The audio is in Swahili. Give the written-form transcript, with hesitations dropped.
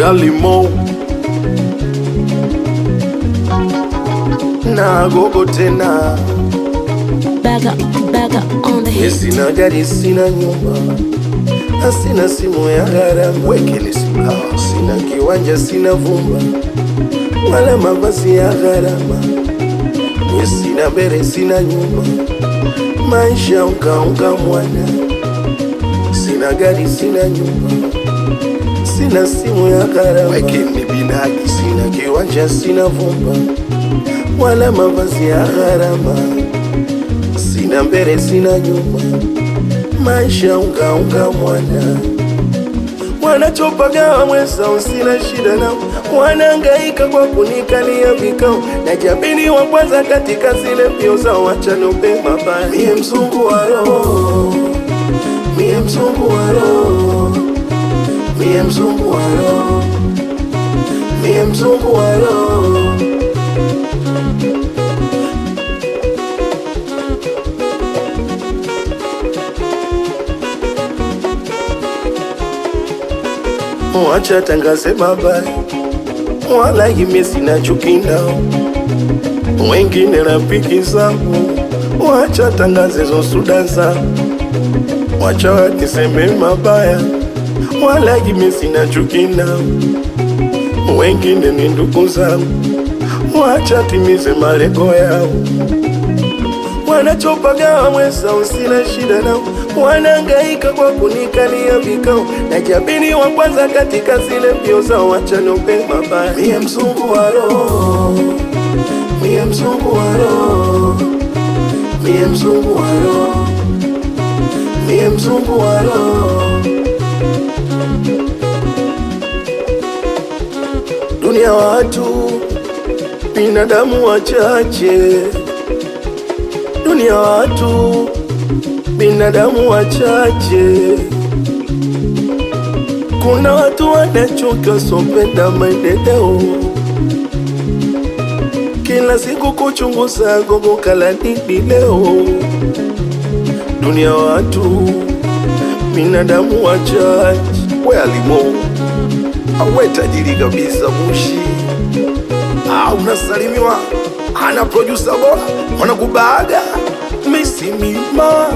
alimo na gogo tena. Baga on the hit. Sina gari, sina nyumba, sina simu ya gharama, wekele sula. Sina kiwanja, sina vumba, wala mavazi ya gharama. Sina mbele, sina nyumba, maisha unga mwana. Sina gari, sina nyumba, sina simu ya gharama, wekele binagi. Sina kiwanja, sina vumba, wala mavazi ya gharama. Sina mbele, sina nyuma, maisha unga mwana. Wanachopagawa mwenzao sina shida nao, wanahangaika kwa kunikalia vikao, na jabini wa kwanza katika zile mbio zao. Wacha niombe mabaya, mie mzungu wa roho, mie mzungu wa roho, mie mzungu wa roho, mie mzungu wa roho. Wacha tangaze mabaya, wala ime sina chuki nao, wengine rafiki zangu. Wacha tangaze zo suda zangu, wacha waniseme mabaya, wala ime sina chuki nao, wengine ni ndugu zangu. Wacha timize malengo yao, wanachopagawa mwenzao sina shida nao, wanahangaika kwa kunikalia vikao, na jabini wa kwanza katika zile mbio zao. Wacha niombe mabaya, mie mzungu wa roho, mie mzungu wa roho, mie mzungu wa roho, mie mzungu wa roho. Dunia watu, binadamu wachache. Dunia watu, binadamu wachache. Kuna watu wanachoka, sopenda maendeleo, kila siku kuchunguza gogo kala nini leo. Dunia watu, binadamu wachache. We alimo, awe tajiri kabisa mushi, unasalimiwa, ana producer bora, wanakubaga Messi Mima.